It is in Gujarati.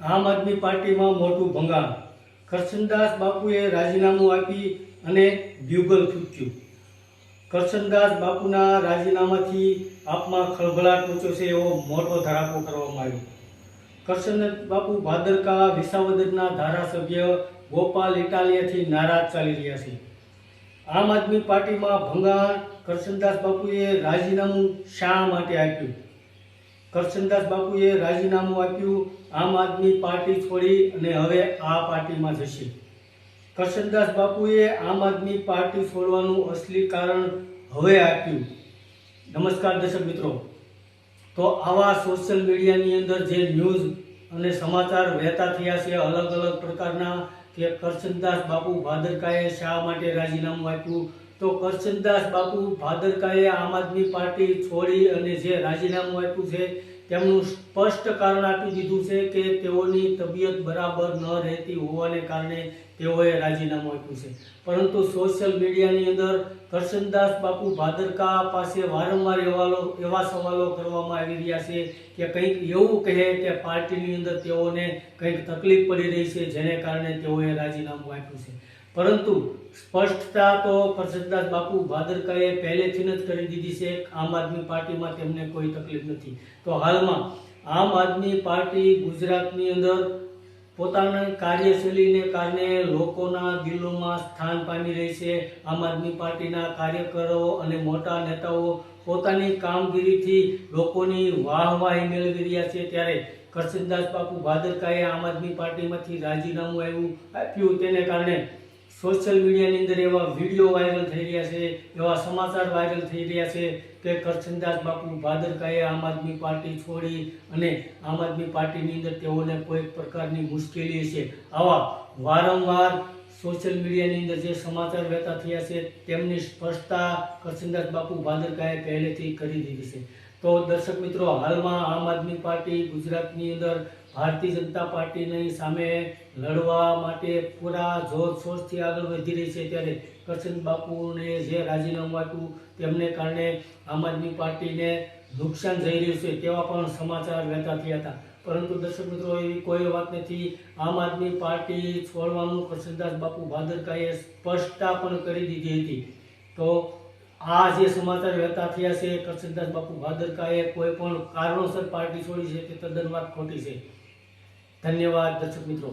આમ આદમી પાર્ટીમાં મોટું ભંગાણ। કરશનદાસ બાપુએ રાજીનામું આપી અને બ્યુગલ ફૂંક્યું। કરશનદાસ બાપુના રાજીનામાથી આપમાં ખળભળાટ મચ્યો છે એવો મોટો ધડાકો કરવામાં આવ્યો। કરશનદાસ બાપુ ભાદરકા વિસાવદરના ધારાસભ્ય ગોપાલ ઇટાલિયાથી નારાજ ચાલી રહ્યા છે। આમ આદમી પાર્ટીમાં ભંગાણ। કરશનદાસ બાપુએ રાજીનામું શા માટે આપ્યું? કરશનદાસ બાપુએ રાજીનામું આપ્યું, આમ આદમી પાર્ટી છોડી અને હવે આ પાર્ટીમાં જશે। કરશનદાસ બાપુએ આમ આદમી પાર્ટી છોડવાનું અસલી કારણ હવે આપ્યું। નમસ્કાર દર્શક મિત્રો, તો આવા સોશિયલ મીડિયાની અંદર જે ન્યૂઝ અને સમાચાર વહેતા થયા છે અલગ અલગ પ્રકારના કે કરશનદાસ બાપુ ભાદરકાએ શા માટે રાજીનામું આપ્યું, તો કરશનદાસ બાપુ ભાદરકાએ આમ આદમી પાર્ટી છોડી અને જે રાજીનામું આપ્યું છે તેમનું સ્પષ્ટ કારણ આપી દીધું છે કે તેઓની તબિયત બરાબર ન રહેતી હોવાને કારણે તેઓએ રાજીનામું આપ્યું છે। પરંતુ સોશિયલ મીડિયાની અંદર કરશનદાસ બાપુ ભાદરકા પાસે વારંવાર એવા સવાલો કરવામાં આવી રહ્યા છે કે કંઈક એવું કહે કે પાર્ટીની અંદર તેઓને કંઈક તકલીફ પડી રહી છે જેને કારણે તેઓએ રાજીનામું આપ્યું છે। પરંતુ સ્પષ્ટતા તો કરશનદાસ બાપુ ભાદરકાએ પહેલેથી જ કરી દીધી છે। આમ આદમી પાર્ટીમાં તેમને કોઈ તકલીફ નથી। તો હાલમાં આમ આદમી પાર્ટી ગુજરાતની અંદર પોતાની કાર્યશૈલીને કારણે લોકોના દિલોમાં સ્થાન પામી રહી છે। આમ આદમી પાર્ટીના કાર્યકરો અને મોટા નેતાઓ પોતાની કામગીરીથી લોકોની વાહવાહી મેળવી રહ્યા છે। ત્યારે કરશનદાસ બાપુ ભાદરકાએ આમ આદમી પાર્ટીમાંથી રાજીનામું આપ્યું તેને કારણે સોશિયલ મીડિયાની અંદર એવા વિડીયો વાયરલ થઈ રહ્યા છે, એવા સમાચાર વાયરલ થઈ રહ્યા છે કે કરશનદાસ બાપુ ભાદરકાએ આમ આદમી પાર્ટી છોડી અને આમ આદમી પાર્ટીની અંદર તેઓને કોઈ પ્રકારની મુશ્કેલી છે। આવા વારંવાર સોશિયલ મીડિયાની અંદર જે સમાચાર વહેતા થયા છે તેમની સ્પષ્ટતા કરશનદાસ બાપુ ભાદરકાએ પહેલેથી કરી દીધી છે। તો દર્શક મિત્રો, હાલમાં આમ આદમી પાર્ટી ગુજરાતની અંદર ભારતીય જનતા પાર્ટીની સામે લડવા માટે પૂરા જોરશોરથી આગળ વધી રહી છે। ત્યારે કરશનદાસ બાપુને જે રાજીનામું આપ્યું તેમને કારણે આમ આદમી પાર્ટીને નુકસાન જઈ રહ્યું છે તેવા પણ સમાચાર વહેતા થયા હતા। પરંતુ દર્શક મિત્રો, એવી કોઈ વાત નથી। આમ આદમી પાર્ટી છોડવાનું કરશનદાસ બાપુ ભાદરકાએ સ્પષ્ટતા પણ કરી દીધી હતી। તો આ જે સમાચાર વહેતા થયા છે કરશનદાસ બાપુ ભાદરકાએ કોઈ પણ કારણોસર પાર્ટી છોડી છે તે તદ્દન વાત ખોટી છે। ધન્યવાદ દર્શક મિત્રો।